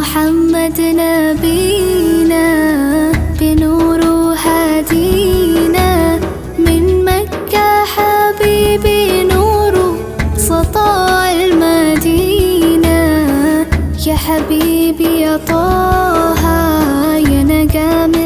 محمد نبينا بنور هدينا من مكة حبيبي نور سطاع المدينة. يا حبيبي يا طه يا نجم